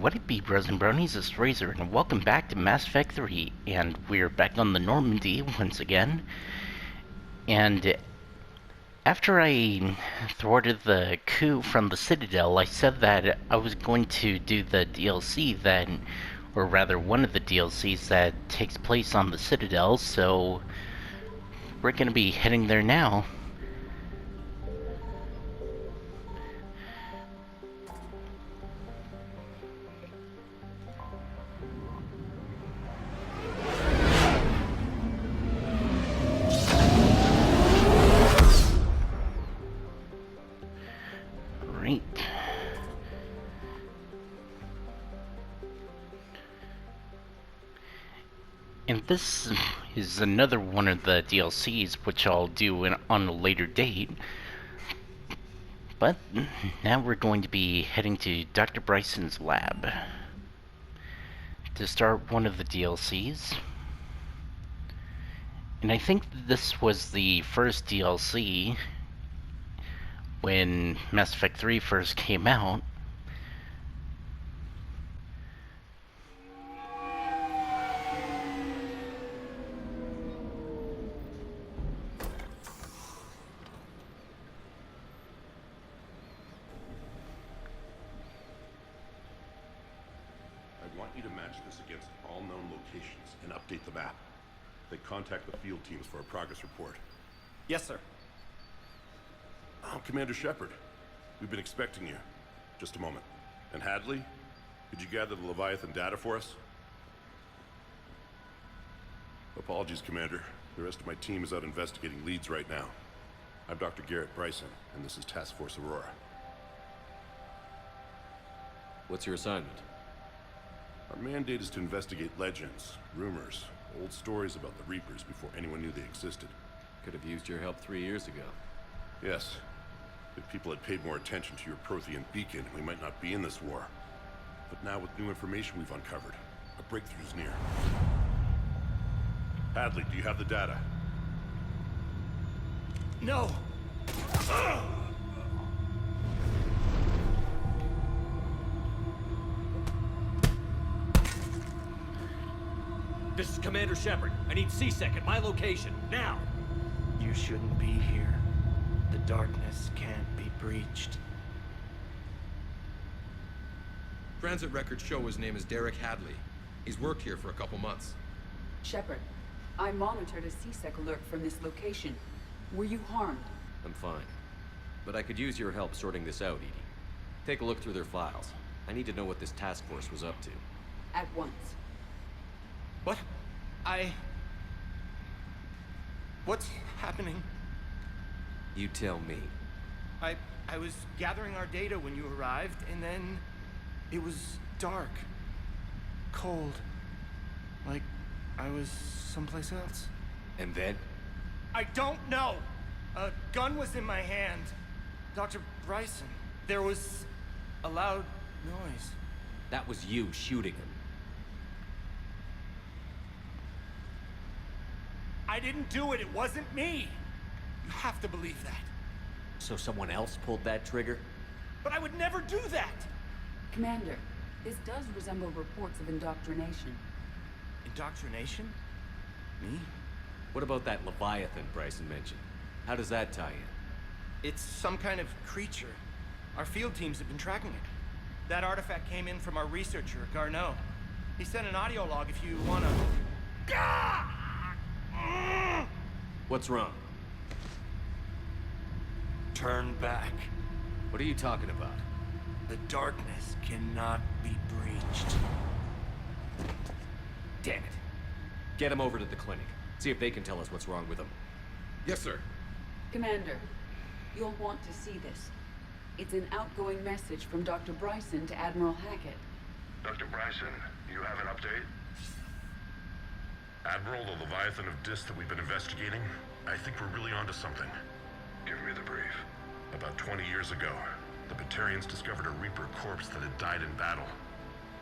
what it be, bros and bronies? It's Razor, and welcome back to Mass Effect 3. And we're back on the Normandy once again. And after I thwarted the coup from the Citadel, I said that I was going to do the DLC that, or rather one of the DLCs that takes place on the Citadel, so we're going to be heading there now. Right. And this is another one of the DLCs, which I'll do on a later date. But now we're going to be heading to Dr. Bryson's lab to start one of the DLCs. And I think this was the first DLC when Mass Effect 3 first came out. I want you to match this against all known locations and update the map. Then contact the field teams for a progress report. Yes, sir. I'm Commander Shepard. We've been expecting you. Just a moment. And Hadley, could you gather the Leviathan data for us? Apologies, Commander. The rest of my team is out investigating leads right now. I'm Dr. Garrett Bryson, and this is Task Force Aurora. What's your assignment? Our mandate is to investigate legends, rumors, old stories about the Reapers before anyone knew they existed. Could have used your help 3 years ago. Yes. If people had paid more attention to your Prothean beacon, we might not be in this war. But now with new information we've uncovered, a breakthrough's near. Hadley, do you have the data? No! This is Commander Shepard. I need C-Sec at my location, now! You shouldn't be here. The darkness can't be breached. Transit records show his name is Derek Hadley. He's worked here for a couple months. Shepard, I monitored a C-Sec alert from this location. Were you harmed? I'm fine. But I could use your help sorting this out, Edie. Take a look through their files. I need to know what this task force was up to. At once. What? What's happening? You tell me. I was gathering our data when you arrived, and then it was dark. Cold. Like I was someplace else. And then? I don't know! A gun was in my hand. Dr. Bryson. There was a loud noise. That was you shooting him. I didn't do it. It wasn't me. You have to believe that. So someone else pulled that trigger? But I would never do that! Commander, this does resemble reports of indoctrination. Indoctrination? Me? What about that Leviathan Bryson mentioned? How does that tie in? It's some kind of creature. Our field teams have been tracking it. That artifact came in from our researcher, Garneau. He sent an audio log if you wanna... What's wrong? Turn back. What are you talking about? The darkness cannot be breached. Damn it. Get him over to the clinic. See if they can tell us what's wrong with him. Yes, sir. Commander, you'll want to see this. It's an outgoing message from Dr. Bryson to Admiral Hackett. Dr. Bryson, you have an update? Admiral, the Leviathan of Dis that we've been investigating, I think we're really onto something. Give me the brief. About 20 years ago, the Batarians discovered a Reaper corpse that had died in battle.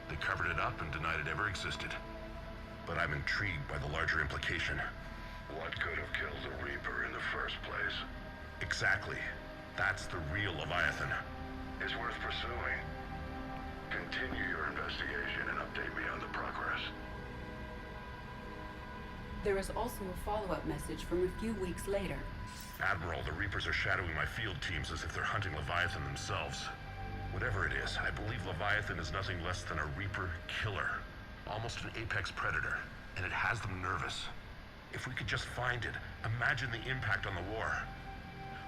They covered it up and denied it ever existed. But I'm intrigued by the larger implication. What could have killed the Reaper in the first place? Exactly. That's the real Leviathan. It's worth pursuing. Continue your investigation and update me on the progress. There is also a follow-up message from a few weeks later. Admiral, the Reapers are shadowing my field teams as if they're hunting Leviathan themselves. Whatever it is, I believe Leviathan is nothing less than a Reaper killer. Almost an apex predator, and it has them nervous. If we could just find it, imagine the impact on the war.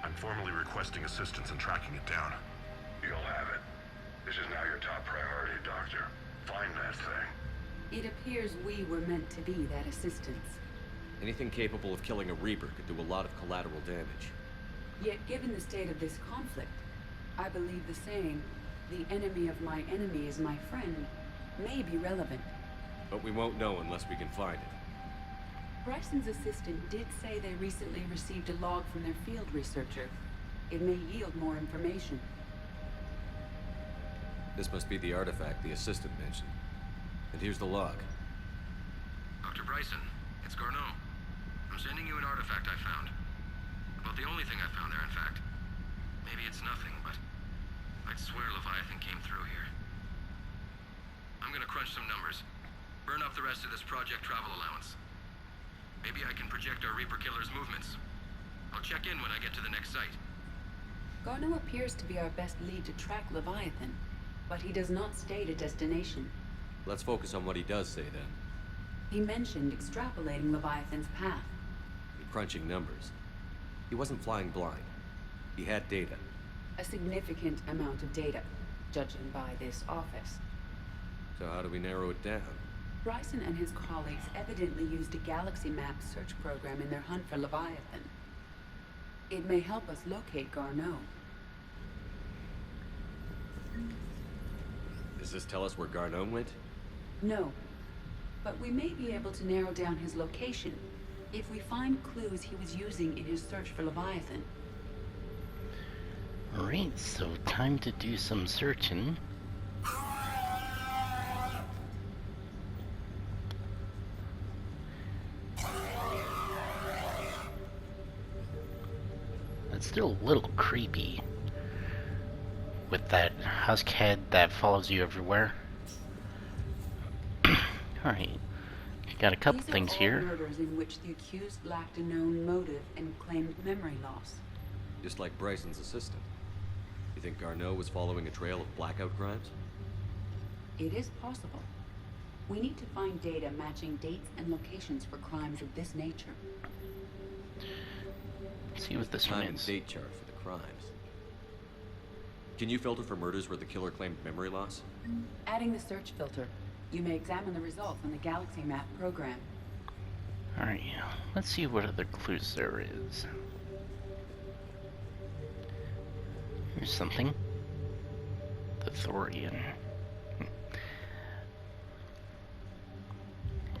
I'm formally requesting assistance in tracking it down. You'll have it. This is now your top priority, Doctor. Find that thing. It appears we were meant to be that assistance. Anything capable of killing a Reaper could do a lot of collateral damage. Yet given the state of this conflict, I believe the saying, "The enemy of my enemy is my friend," may be relevant. But we won't know unless we can find it. Bryson's assistant did say they recently received a log from their field researcher. It may yield more information. This must be the artifact the assistant mentioned. And here's the log. Dr. Bryson, it's Garneau. I'm sending you an artifact I found. About the only thing I found there, in fact. Maybe it's nothing, but I'd swear Leviathan came through here. I'm gonna crunch some numbers. Burn up the rest of this project travel allowance. Maybe I can project our Reaper killer's movements. I'll check in when I get to the next site. Garneau appears to be our best lead to track Leviathan, but he does not state a destination. Let's focus on what he does say then. He mentioned extrapolating Leviathan's path. And crunching numbers. He wasn't flying blind. He had data. A significant amount of data, judging by this office. So how do we narrow it down? Bryson and his colleagues evidently used a galaxy map search program in their hunt for Leviathan. It may help us locate Garneau. Does this tell us where Garneau went? No, but we may be able to narrow down his location if we find clues he was using in his search for Leviathan. Alright, so time to do some searching. It's still a little creepy with that husk head that follows you everywhere. Alright, got a couple things here. These are all murders in which the accused lacked a known motive and claimed memory loss. Just like Bryson's assistant. You think Garneau was following a trail of blackout crimes? It is possible. We need to find data matching dates and locations for crimes of this nature. Let's see what this one Time and is. date chart for the crimes. Can you filter for murders where the killer claimed memory loss? Adding the search filter, you may examine the results on the Galaxy Map program. Alright, let's see what other clues there is. Here's something. The Thorian.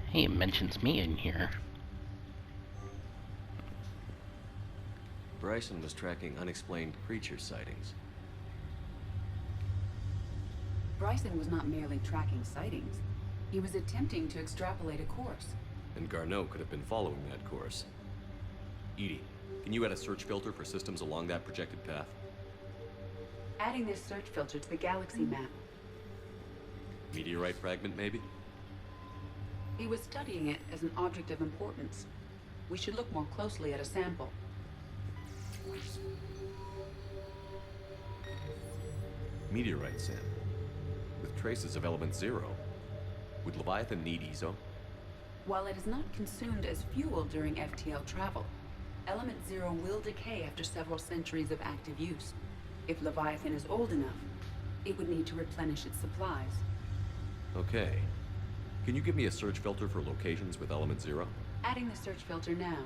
Hey, it mentions me in here. Bryson was tracking unexplained creature sightings. Bryson was not merely tracking sightings. He was attempting to extrapolate a course. And Garneau could have been following that course. Edie, can you add a search filter for systems along that projected path? Adding this search filter to the Galaxy Map. Meteorite fragment, maybe? He was studying it as an object of importance. We should look more closely at a sample. Meteorite sample. With traces of element 0. Would Leviathan need EZO? While it is not consumed as fuel during FTL travel, Element 0 will decay after several centuries of active use. If Leviathan is old enough, it would need to replenish its supplies. Okay. Can you give me a search filter for locations with element 0? Adding the search filter now.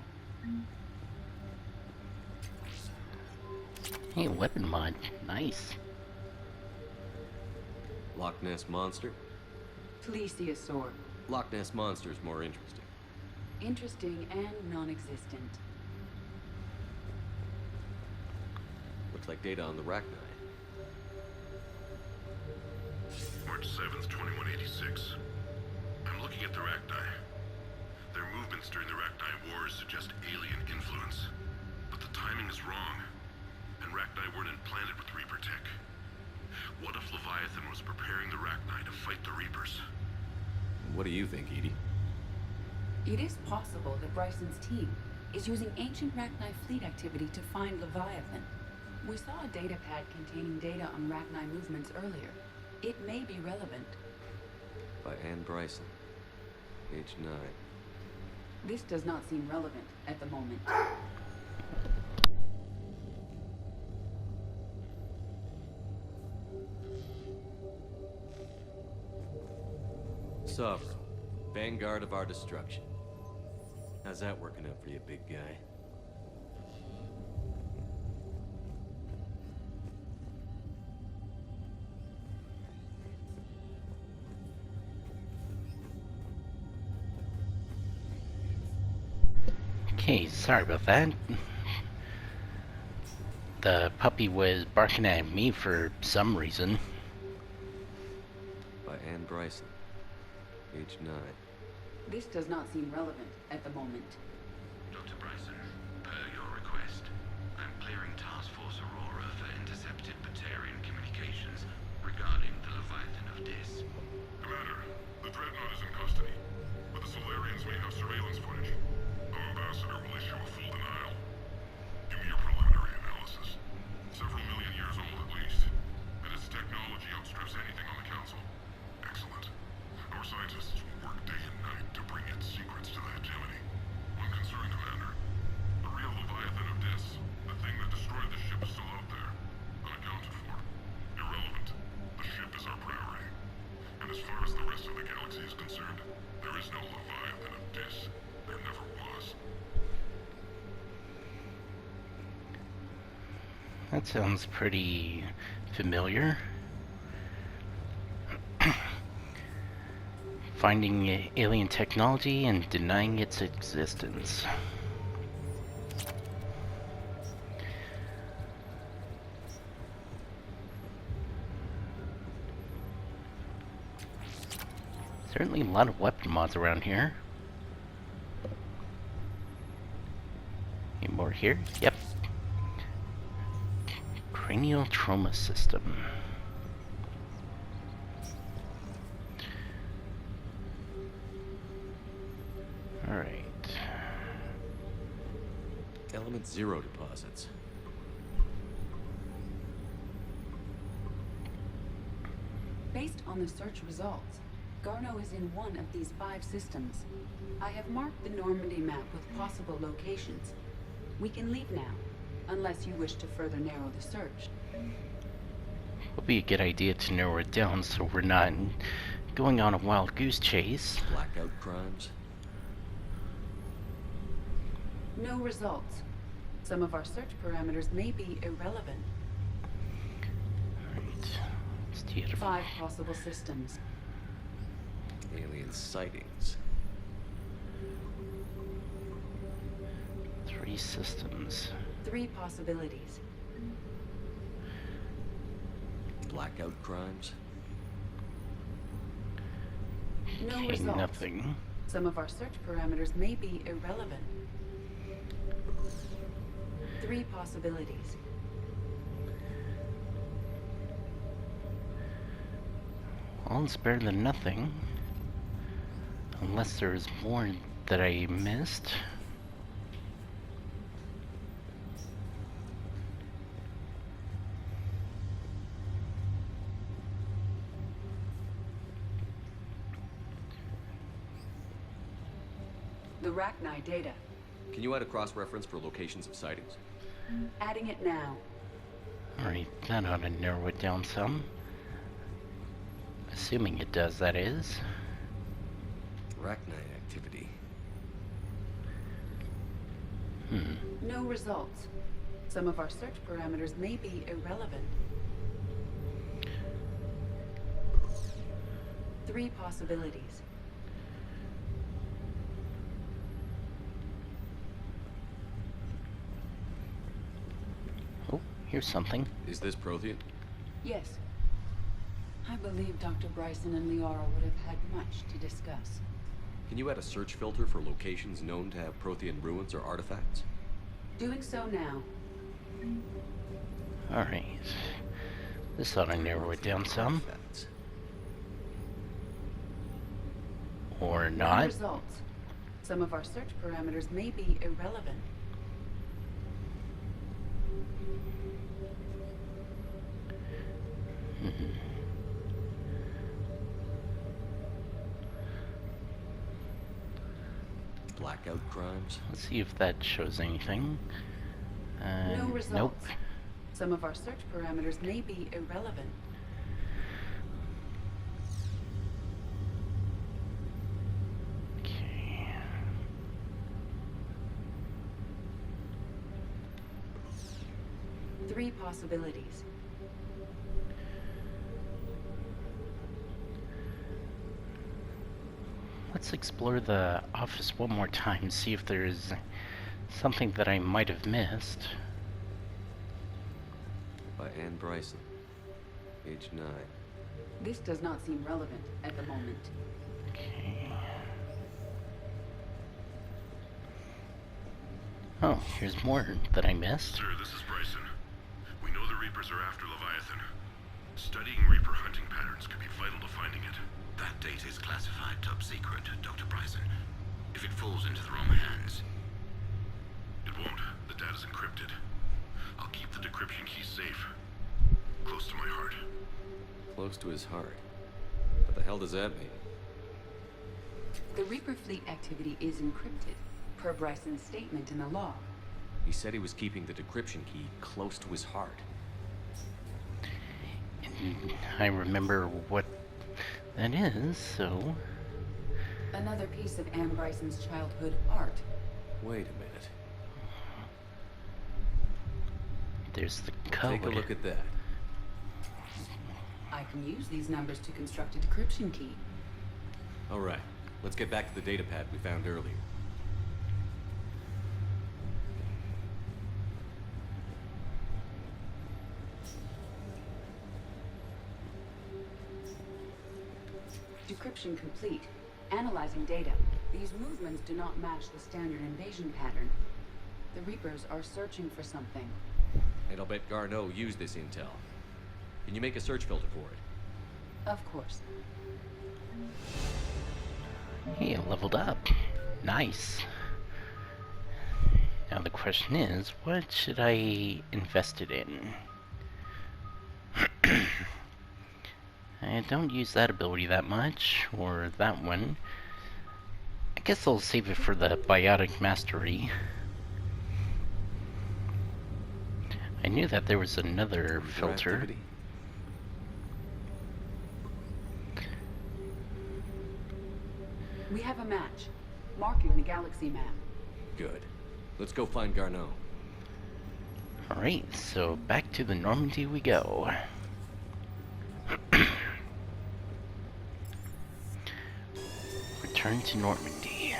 Hey, weapon mod. Nice. Loch Ness Monster? Plesiosaur. Loch Ness Monster is more interesting. Interesting and non-existent. Looks like data on the Rachni. March 7th, 2186. I'm looking at the Rachni. Their movements during the Rachni Wars suggest alien influence. But the timing is wrong. And Rachni weren't implanted with Reaper tech. What if Leviathan was preparing the Rachni fight the Reapers. What do you think, Edie? It is possible that Bryson's team is using ancient Rachni fleet activity to find Leviathan. We saw a data pad containing data on Rachni movements earlier. It may be relevant. By Anne Bryson. Age 9. This does not seem relevant at the moment. Sovereign. Vanguard of our destruction. How's that working out for you, big guy? Okay, sorry about that. The puppy was barking at me for some reason. By Anne Bryson. Age 9. This does not seem relevant at the moment. Dr. Bryson, per your request, I'm clearing Task Force Aurora for intercepted Batarian communications regarding the Leviathan of Dis. Commander, the Dreadnought is in custody, but the Solarians may have surveillance footage. Our ambassador will issue a full denial. Give me your preliminary analysis. Several million years old at least, and its technology outstrips anything on the Council. Excellent. Our scientists will work day and night to bring its secrets to the hegemony. One concern, Commander. The real Leviathan of Dis, the thing that destroyed the ship, is still out there, unaccounted for. Irrelevant. The ship is our priority. And as far as the rest of the galaxy is concerned, there is no Leviathan of Dis. There never was. That sounds pretty familiar. Finding alien technology and denying its existence. Certainly a lot of weapon mods around here. Any more here? Yep. Cranial trauma system. Alright. Element 0 deposits. Based on the search results, Garno is in one of these 5 systems. I have marked the Normandy map with possible locations. We can leave now, unless you wish to further narrow the search. Would be a good idea to narrow it down so we're not going on a wild goose chase. Blackout crimes. No results. Some of our search parameters may be irrelevant. Alright. Let's do it. 5 possible systems. Alien sightings. 3 systems. 3 possibilities. Blackout crimes. No Okay, results. nothing. Some of our search parameters may be irrelevant. 3 possibilities. Well, it's better than nothing. Unless there's more that I missed. The Rachni data. Can you add a cross-reference for locations of sightings? Adding it now. Alright, that ought to narrow it down some. Assuming it does, that is. Rachni activity. No results. Some of our search parameters may be irrelevant. 3 possibilities. Oh, here's something. Is this Prothean? Yes. I believe Dr. Bryson and Liara would have had much to discuss. Can you add a search filter for locations known to have Prothean ruins or artifacts? Doing so now. Alright. This ought to narrow it down some. Artifacts. Or No not. results. Some of our search parameters may be irrelevant. Blackout crimes? Let's see if that shows anything. No results. Nope. Some of our search parameters may be irrelevant. Okay. Three possibilities. Let's explore the office one more time, see if there's something that I might have missed. By Anne Bryson. Age 9. This does not seem relevant at the moment. Okay. Oh, here's more that I missed. Sir, this is Bryson. We know the Reapers are after Leviathan. Studying Reaper hunting patterns could be vital to finding it. That data is classified top secret, Dr. Bryson. If it falls into the wrong hands, It won't. The data's encrypted. I'll keep the decryption key safe. Close to my heart. Close to his heart. What the hell does that mean? The Reaper fleet activity is encrypted, per Bryson's statement in the log. He said he was keeping the decryption key close to his heart. And I remember what that is, so... Another piece of Anne Bryson's childhood art. Wait a minute. There's the code. Take a look at that. I can use these numbers to construct a decryption key. All right. Let's get back to the datapad we found earlier. Decryption complete. Analyzing data. These movements do not match the standard invasion pattern. The Reapers are searching for something. And I'll bet Garneau used this intel. Can you make a search filter for it? Of course. Hey, I leveled up. Nice. Now the question is, what should I invest it in? I don't use that ability that much, or that one. I guess I'll save it for the Biotic Mastery. I knew that there was another filter. Activity? We have a match, marking the galaxy map. Good. Let's go find Garneau. Alright, so back to the Normandy we go. Return to Normandy.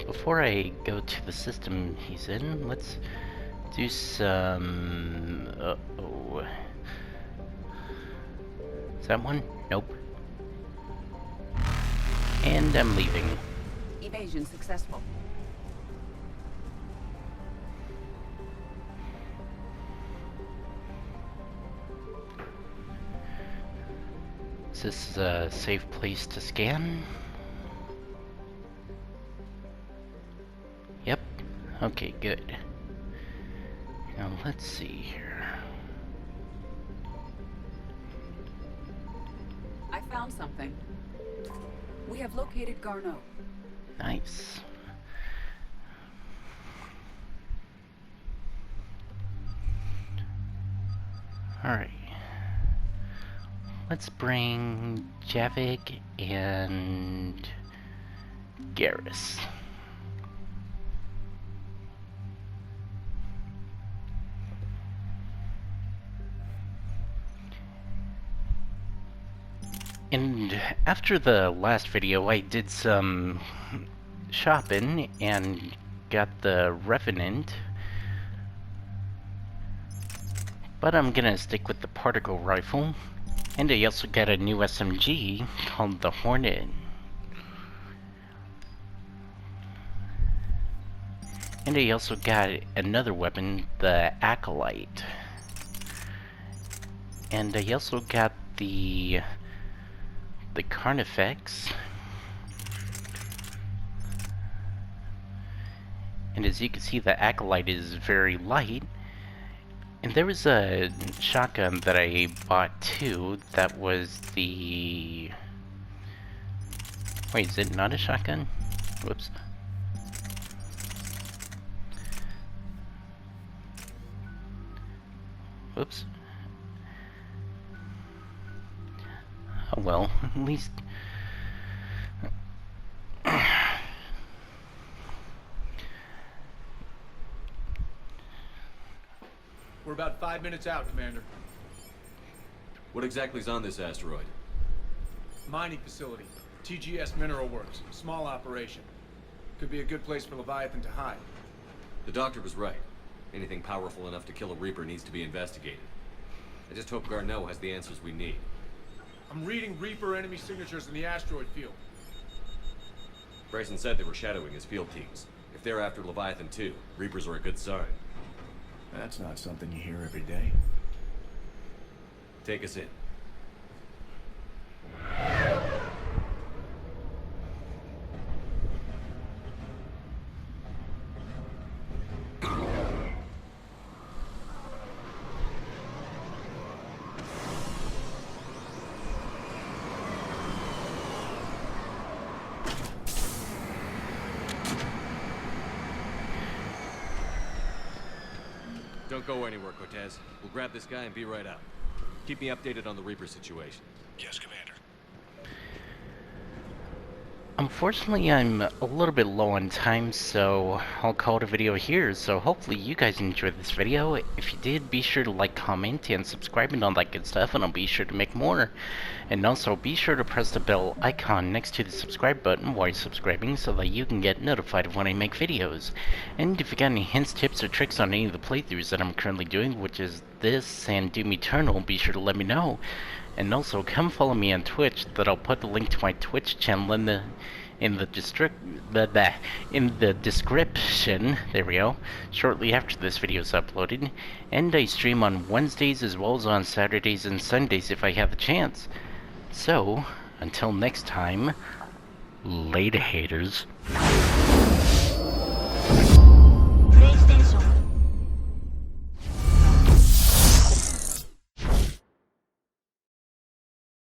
Before I go to the system he's in, let's do some... Uh-oh. Is that one? Nope. And I'm leaving. Evasion successful. Is this a safe place to scan? Yep. Okay, good. Now let's see here. I found something. We have located Garneau. Nice. Alright. Let's bring Javik and Garrus. And after the last video, I did some shopping and got the Revenant. But I'm gonna stick with the particle rifle. And I also got a new SMG called the Hornet. And I also got another weapon, the Acolyte. And I also got the Carnifex. And as you can see, the Acolyte is very light. And there was a shotgun that I bought too, that was the... Wait, is it not a shotgun? Whoops. Whoops. Oh well, at least... We're about 5 minutes out, Commander. What exactly is on this asteroid? Mining facility. TGS Mineral Works. Small operation. Could be a good place for Leviathan to hide. The doctor was right. Anything powerful enough to kill a Reaper needs to be investigated. I just hope Garneau has the answers we need. I'm reading Reaper enemy signatures in the asteroid field. Bryson said they were shadowing his field teams. If they're after Leviathan too, Reapers are a good sign. That's not something you hear every day. Take us in. Don't go anywhere, Cortez. We'll grab this guy and be right out. Keep me updated on the Reaper situation. Yes, Commander. Unfortunately, I'm a little bit low on time, so I'll call it a video here. So hopefully you guys enjoyed this video. If you did, be sure to like, comment, and subscribe and all that good stuff, and I'll be sure to make more. And also, be sure to press the bell icon next to the subscribe button while you're subscribing so that you can get notified of when I make videos. And if you got any hints, tips, or tricks on any of the playthroughs that I'm currently doing, which is this and Doom Eternal, be sure to let me know. And also, come follow me on Twitch, that I'll put the link to my Twitch channel in the description, there we go, shortly after this video is uploaded. And I stream on Wednesdays as well as on Saturdays and Sundays if I have the chance. So, until next time, later haters.